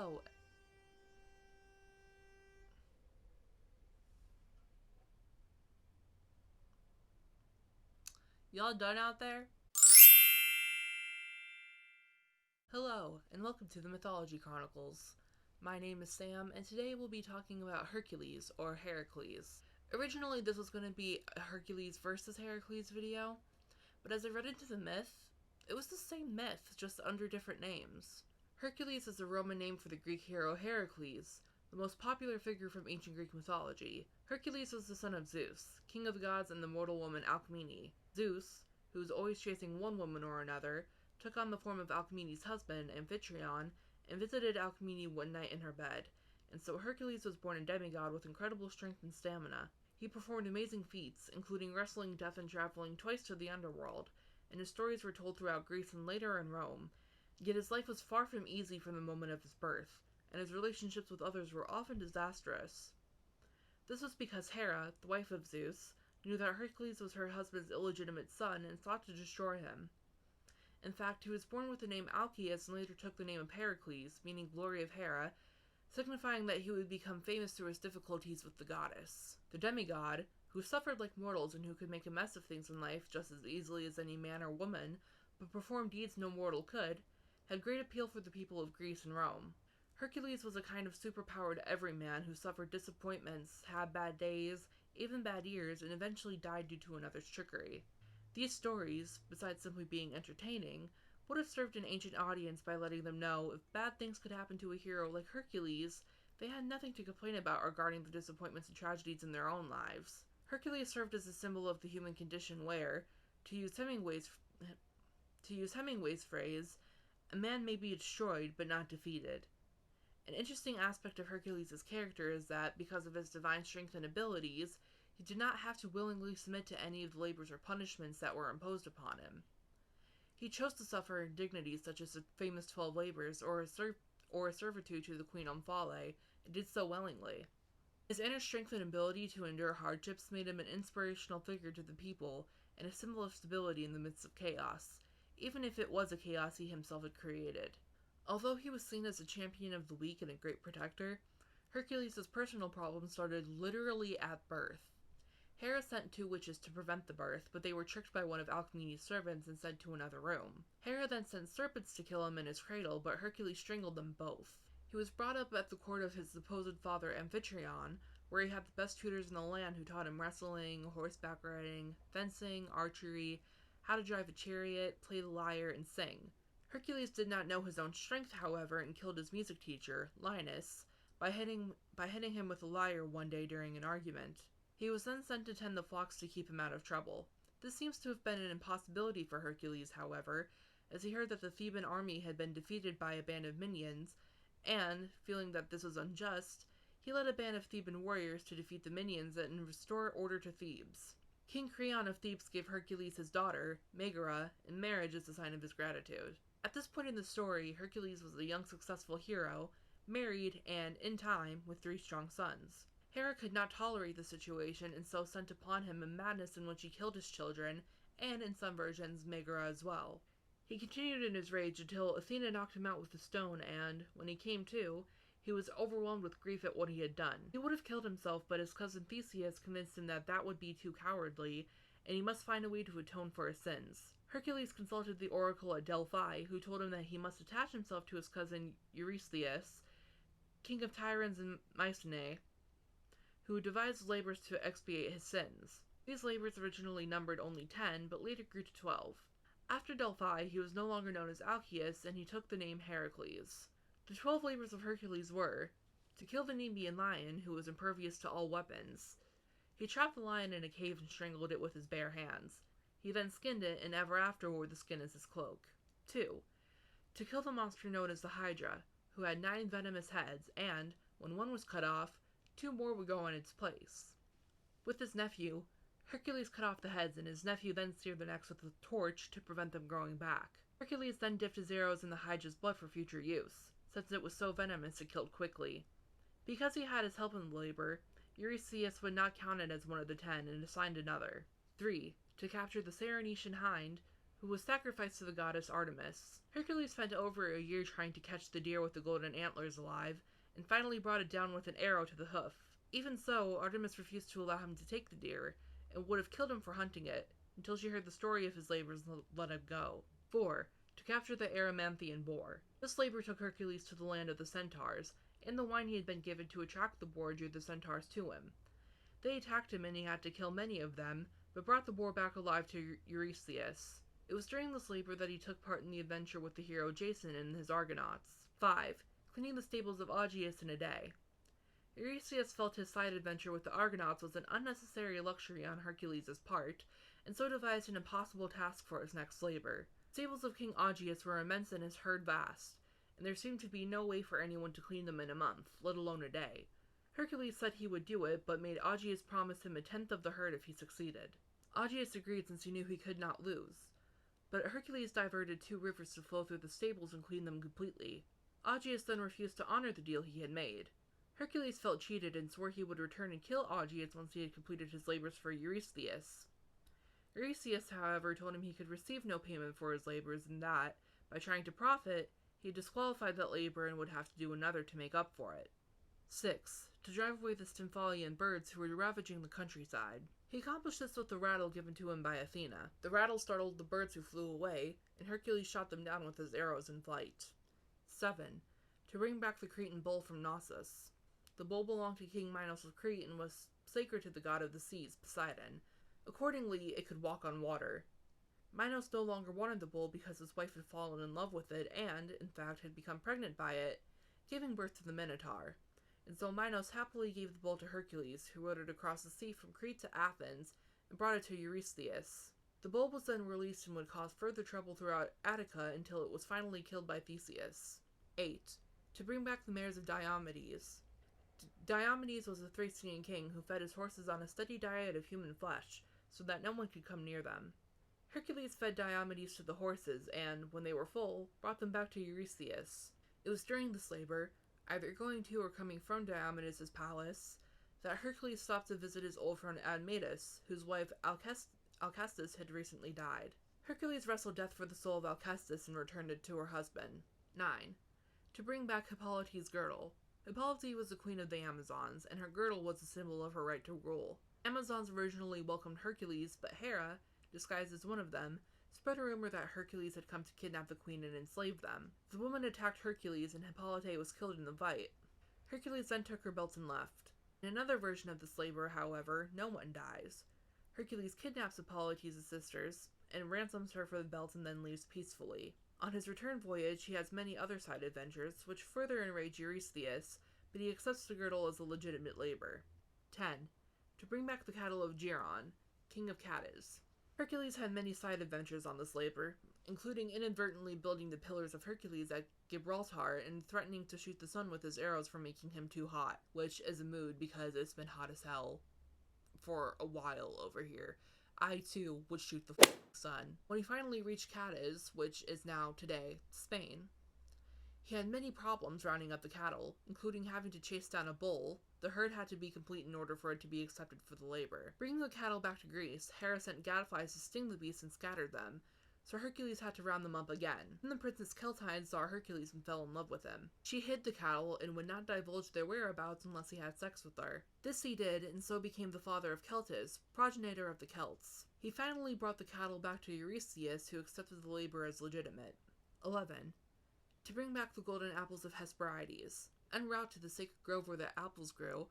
Hello. Y'all done out there? Hello, and welcome to the Mythology Chronicles. My name is Sam, and today we'll be talking about Hercules, or Herakles. Originally, this was going to be a Hercules versus Herakles video, but as I read into the myth, it was the same myth, just under different names. Hercules is a Roman name for the Greek hero Herakles, the most popular figure from ancient Greek mythology. Hercules was the son of Zeus, king of the gods, and the mortal woman Alcmene. Zeus, who was always chasing one woman or another, took on the form of Alcmene's husband, Amphitryon, and visited Alcmene one night in her bed, and so Hercules was born a demigod with incredible strength and stamina. He performed amazing feats, including wrestling death and traveling twice to the underworld, and his stories were told throughout Greece and later in Rome. Yet his life was far from easy from the moment of his birth, and his relationships with others were often disastrous. This was because Hera, the wife of Zeus, knew that Hercules was her husband's illegitimate son and sought to destroy him. In fact, he was born with the name Alceus and later took the name of Heracles, meaning glory of Hera, signifying that he would become famous through his difficulties with the goddess. The demigod, who suffered like mortals and who could make a mess of things in life just as easily as any man or woman, but perform deeds no mortal could, had great appeal for the people of Greece and Rome. Hercules was a kind of superpowered everyman who suffered disappointments, had bad days, even bad years, and eventually died due to another's trickery. These stories, besides simply being entertaining, would have served an ancient audience by letting them know if bad things could happen to a hero like Hercules, they had nothing to complain about regarding the disappointments and tragedies in their own lives. Hercules served as a symbol of the human condition where, to use Hemingway's phrase, a man may be destroyed but not defeated. An interesting aspect of Hercules' character is that, because of his divine strength and abilities, he did not have to willingly submit to any of the labors or punishments that were imposed upon him. He chose to suffer indignities such as the famous 12 labors or a servitude to the Queen Omphale, and did so willingly. His inner strength and ability to endure hardships made him an inspirational figure to the people and a symbol of stability in the midst of chaos, even if it was a chaos he himself had created. Although he was seen as a champion of the weak and a great protector, Hercules' personal problems started literally at birth. Hera sent 2 witches to prevent the birth, but they were tricked by one of Alcmene's servants and sent to another room. Hera then sent serpents to kill him in his cradle, but Hercules strangled them both. He was brought up at the court of his supposed father Amphitryon, where he had the best tutors in the land who taught him wrestling, horseback riding, fencing, archery, how to drive a chariot, play the lyre, and sing. Hercules did not know his own strength, however, and killed his music teacher, Linus, by hitting him with a lyre one day during an argument. He was then sent to tend the flocks to keep him out of trouble. This seems to have been an impossibility for Hercules, however, as he heard that the Theban army had been defeated by a band of minions, and, feeling that this was unjust, he led a band of Theban warriors to defeat the minions and restore order to Thebes. King Creon of Thebes gave Hercules his daughter, Megara, in marriage as a sign of his gratitude. At this point in the story, Hercules was a young successful hero, married, and, in time, with 3 strong sons. Hera could not tolerate the situation and so sent upon him a madness in which he killed his children, and, in some versions, Megara as well. He continued in his rage until Athena knocked him out with a stone and, when he came to, he was overwhelmed with grief at what he had done. He would have killed himself, but his cousin Theseus convinced him that that would be too cowardly, and he must find a way to atone for his sins. Hercules consulted the oracle at Delphi, who told him that he must attach himself to his cousin Eurystheus, king of Tyrans and Mycenae, who devised labors to expiate his sins. These labors originally numbered only 10, but later grew to 12. After Delphi, he was no longer known as Alceus, and he took the name Herakles. The 12 labors of Hercules were: to kill the Nemean lion, who was impervious to all weapons. He trapped the lion in a cave and strangled it with his bare hands. He then skinned it, and ever after wore the skin as his cloak. 2. To kill the monster known as the Hydra, who had 9 venomous heads, and, when one was cut off, 2 more would go in its place. With his nephew, Hercules cut off the heads, and his nephew then seared their necks with a torch to prevent them growing back. Hercules then dipped his arrows in the Hydra's blood for future use, since it was so venomous it killed quickly. Because he had his help in the labor, Eurystheus would not count it as one of the 10 and assigned another. 3. To capture the Cernician hind, who was sacrificed to the goddess Artemis. Hercules spent over a year trying to catch the deer with the golden antlers alive, and finally brought it down with an arrow to the hoof. Even so, Artemis refused to allow him to take the deer, and would have killed him for hunting it, until she heard the story of his labors and let him go. 4. To capture the Erymanthian boar. This labor took Hercules to the land of the centaurs, and the wine he had been given to attract the boar drew the centaurs to him. They attacked him and he had to kill many of them, but brought the boar back alive to Eurystheus. It was during this labor that he took part in the adventure with the hero Jason and his Argonauts. 5. Cleaning the stables of Augeas in a day. Eurystheus felt his side adventure with the Argonauts was an unnecessary luxury on Hercules' part, and so devised an impossible task for his next labor. The stables of King Augeas were immense and his herd vast, and there seemed to be no way for anyone to clean them in a month, let alone a day. Hercules said he would do it, but made Augeas promise him 1/10 of the herd if he succeeded. Augeas agreed since he knew he could not lose, but Hercules diverted 2 rivers to flow through the stables and clean them completely. Augeas then refused to honor the deal he had made. Hercules felt cheated and swore he would return and kill Augeas once he had completed his labors for Eurystheus. Eurystheus, however, told him he could receive no payment for his labors and that, by trying to profit, he had disqualified that labor and would have to do another to make up for it. 6. To drive away the Stymphalian birds who were ravaging the countryside. He accomplished this with the rattle given to him by Athena. The rattle startled the birds who flew away, and Hercules shot them down with his arrows in flight. 7. To bring back the Cretan bull from Knossos. The bull belonged to King Minos of Crete and was sacred to the god of the seas, Poseidon. Accordingly, it could walk on water. Minos no longer wanted the bull because his wife had fallen in love with it and, in fact, had become pregnant by it, giving birth to the Minotaur. And so Minos happily gave the bull to Hercules, who rode it across the sea from Crete to Athens, and brought it to Eurystheus. The bull was then released and would cause further trouble throughout Attica until it was finally killed by Theseus. 8. To bring back the mares of Diomedes. Diomedes was a Thracian king who fed his horses on a steady diet of human flesh, so that no one could come near them. Hercules fed Diomedes to the horses, and, when they were full, brought them back to Eurystheus. It was during this labor, either going to or coming from Diomedes' palace, that Hercules stopped to visit his old friend Admetus, whose wife Alcestis had recently died. Hercules wrestled death for the soul of Alcestis and returned it to her husband. 9. To bring back Hippolyte's girdle. Hippolyte was the queen of the Amazons, and her girdle was a symbol of her right to rule. Amazons originally welcomed Hercules, but Hera, disguised as one of them, spread a rumor that Hercules had come to kidnap the queen and enslave them. The woman attacked Hercules, and Hippolyte was killed in the fight. Hercules then took her belt and left. In another version of this labor, however, no one dies. Hercules kidnaps Hippolyte's sisters, and ransoms her for the belt and then leaves peacefully. On his return voyage, he has many other side adventures, which further enrage Eurystheus, but he accepts the girdle as a legitimate labor. 10. To bring back the cattle of Geron, king of Cadiz. Hercules had many side adventures on this labor, including inadvertently building the Pillars of Hercules at Gibraltar and threatening to shoot the sun with his arrows for making him too hot, which is a mood because it's been hot as hell for a while over here. I, too, would shoot the sun. When he finally reached Cadiz, which is now, today, Spain, he had many problems rounding up the cattle, including having to chase down a bull. The herd had to be complete in order for it to be accepted for the labor. Bringing the cattle back to Greece, Hera sent gadflies to sting the beasts and scattered them, so Hercules had to round them up again. Then the Princess Keltine saw Hercules and fell in love with him. She hid the cattle and would not divulge their whereabouts unless he had sex with her. This he did, and so became the father of Celtis, progenitor of the Celts. He finally brought the cattle back to Eurystheus, who accepted the labor as legitimate. 11. To bring back the golden apples of Hesperides. En route to the sacred grove where the apples grew,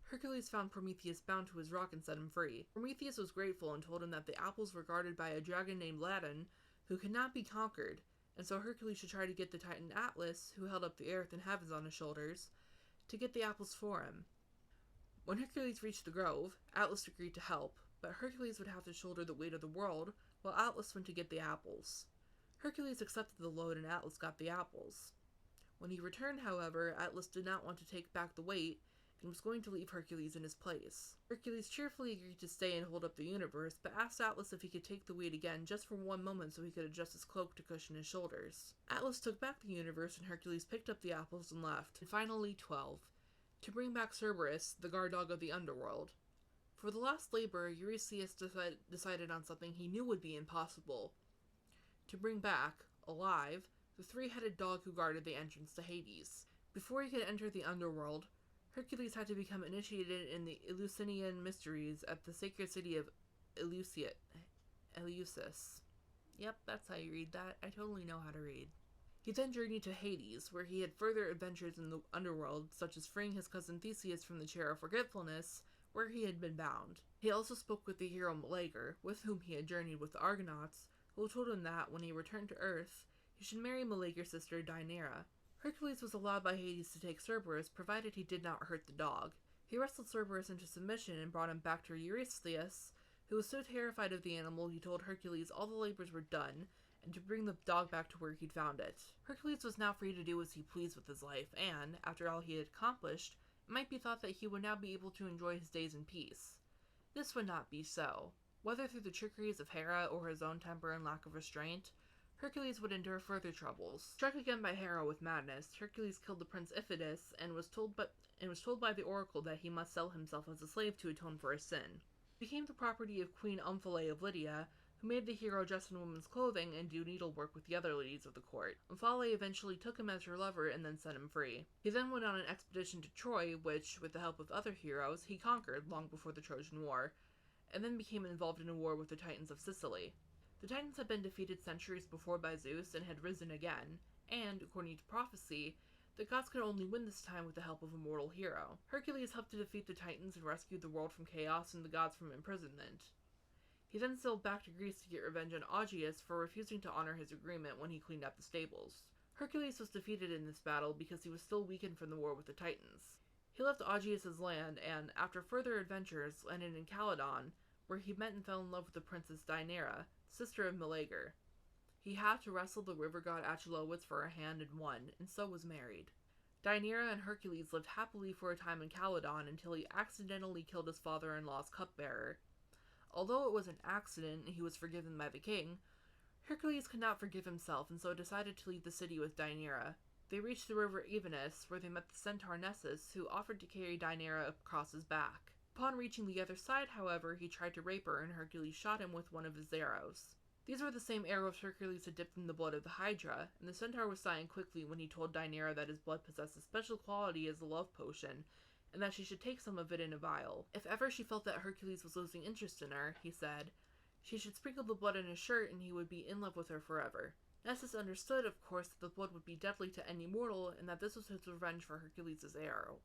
Hercules found Prometheus bound to his rock and set him free. Prometheus was grateful and told him that the apples were guarded by a dragon named Ladon, who could not be conquered, and so Hercules should try to get the titan Atlas, who held up the earth and heavens on his shoulders, to get the apples for him. When Hercules reached the grove, Atlas agreed to help, but Hercules would have to shoulder the weight of the world, while Atlas went to get the apples. Hercules accepted the load and Atlas got the apples. When he returned, however, Atlas did not want to take back the weight, and was going to leave Hercules in his place. Hercules cheerfully agreed to stay and hold up the universe, but asked Atlas if he could take the weight again just for one moment so he could adjust his cloak to cushion his shoulders. Atlas took back the universe and Hercules picked up the apples and left. And finally, 12. To bring back Cerberus, the guard dog of the underworld. For the last labor, Eurystheus decided on something he knew would be impossible. to bring back, alive, the three-headed dog who guarded the entrance to Hades. Before he could enter the underworld, Hercules had to become initiated in the Eleusinian mysteries at the sacred city of Eleusis. Yep, that's how you read that. I totally know how to read. He then journeyed to Hades, where he had further adventures in the underworld, such as freeing his cousin Theseus from the chair of forgetfulness, where he had been bound. He also spoke with the hero Meleager, with whom he had journeyed with the Argonauts, who told him that, when he returned to Earth, he should marry Meleager's sister Deianira. Hercules was allowed by Hades to take Cerberus, provided he did not hurt the dog. He wrestled Cerberus into submission and brought him back to Eurystheus, who was so terrified of the animal he told Hercules all the labors were done, and to bring the dog back to where he'd found it. Hercules was now free to do as he pleased with his life, and, after all he had accomplished, it might be thought that he would now be able to enjoy his days in peace. This would not be so. Whether through the trickeries of Hera or his own temper and lack of restraint, Hercules would endure further troubles. Struck again by Hera with madness, Hercules killed the prince Iphitus and was told by the oracle that he must sell himself as a slave to atone for his sin. He became the property of Queen Omphale of Lydia, who made the hero dress in women's clothing and do needlework with the other ladies of the court. Omphale eventually took him as her lover and then set him free. He then went on an expedition to Troy, which, with the help of other heroes, he conquered long before the Trojan War, and then became involved in a war with the Titans of Sicily. The Titans had been defeated centuries before by Zeus and had risen again, and, according to prophecy, the gods could only win this time with the help of a mortal hero. Hercules helped to defeat the Titans and rescued the world from chaos and the gods from imprisonment. He then sailed back to Greece to get revenge on Augeas for refusing to honor his agreement when he cleaned up the stables. Hercules was defeated in this battle because he was still weakened from the war with the Titans. He left Augeas' land and, after further adventures, landed in Calydon, where he met and fell in love with the princess Deianira, sister of Meleager. He had to wrestle the river god Achelous for a hand and won, and so was married. Deianira and Hercules lived happily for a time in Calydon until he accidentally killed his father-in-law's cupbearer. Although it was an accident and he was forgiven by the king, Hercules could not forgive himself and so decided to leave the city with Deianira. They reached the river Evenus, where they met the centaur Nessus, who offered to carry Deianira across his back. Upon reaching the other side, however, he tried to rape her and Hercules shot him with one of his arrows. These were the same arrows Hercules had dipped in the blood of the Hydra, and the centaur was dying quickly when he told Deianira that his blood possessed a special quality as a love potion, and that she should take some of it in a vial. If ever she felt that Hercules was losing interest in her, he said, she should sprinkle the blood in his shirt and he would be in love with her forever. Nessus understood, of course, that the blood would be deadly to any mortal, and that this was his revenge for Hercules' arrow.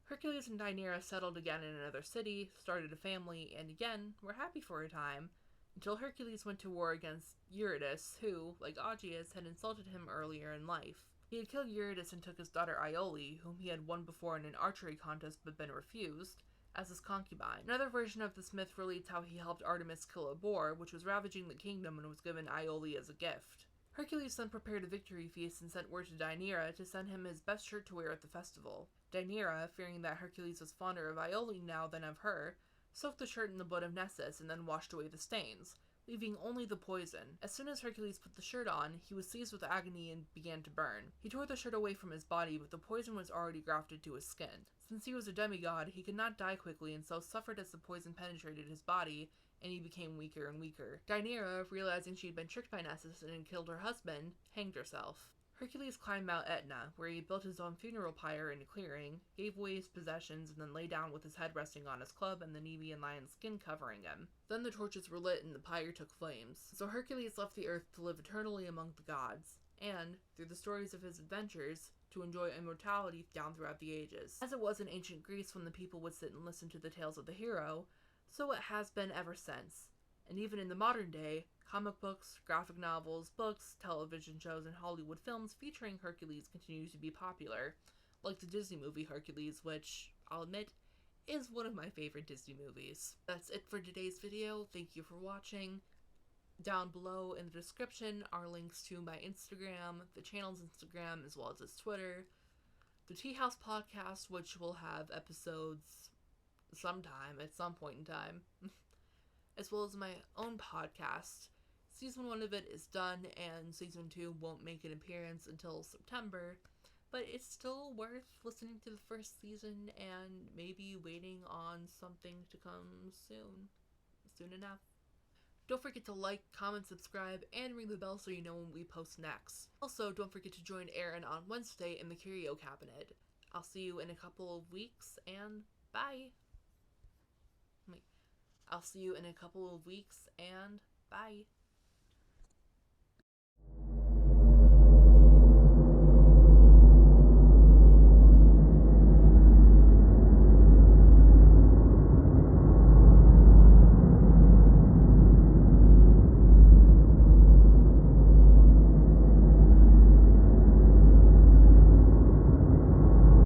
Hercules and Deianira settled again in another city, started a family, and again were happy for a time, until Hercules went to war against Eurytus, who, like Augeas, had insulted him earlier in life. He had killed Eurytus and took his daughter Iole, whom he had won before in an archery contest but been refused, as his concubine. Another version of this myth relates how he helped Artemis kill a boar, which was ravaging the kingdom and was given Iole as a gift. Hercules then prepared a victory feast and sent word to Deianira to send him his best shirt to wear at the festival. Deianira, fearing that Hercules was fonder of Iole now than of her, soaked the shirt in the blood of Nessus and then washed away the stains, leaving only the poison. As soon as Hercules put the shirt on, he was seized with agony and began to burn. He tore the shirt away from his body, but the poison was already grafted to his skin. Since he was a demigod, he could not die quickly and so suffered as the poison penetrated his body, and he became weaker and weaker. Deianira, realizing she had been tricked by Nessus and had killed her husband, hanged herself. Hercules climbed Mount Etna, where he built his own funeral pyre in a clearing, gave away his possessions, and then lay down with his head resting on his club and the Nemean lion's skin covering him. Then the torches were lit and the pyre took flames. So Hercules left the earth to live eternally among the gods, and, through the stories of his adventures, to enjoy immortality down throughout the ages. As it was in ancient Greece when the people would sit and listen to the tales of the hero, so it has been ever since. And even in the modern day, comic books, graphic novels, books, television shows, and Hollywood films featuring Hercules continue to be popular, like the Disney movie Hercules, which, I'll admit, is one of my favorite Disney movies. That's it for today's video. Thank you for watching. Down below in the description are links to my Instagram, the channel's Instagram, as well as its Twitter, the Tea House podcast, which will have episodes sometime, at some point in time, as well as my own podcast. Season 1 of it is done, and Season 2 won't make an appearance until September, but it's still worth listening to the first season and maybe waiting on something to come soon enough. Don't forget to like, comment, subscribe, and ring the bell so you know when we post next. Also, don't forget to join Aaron on Wednesday in the Curio Cabinet. I'll see you in a couple of weeks, and bye! I'll see you in a couple of weeks, and bye!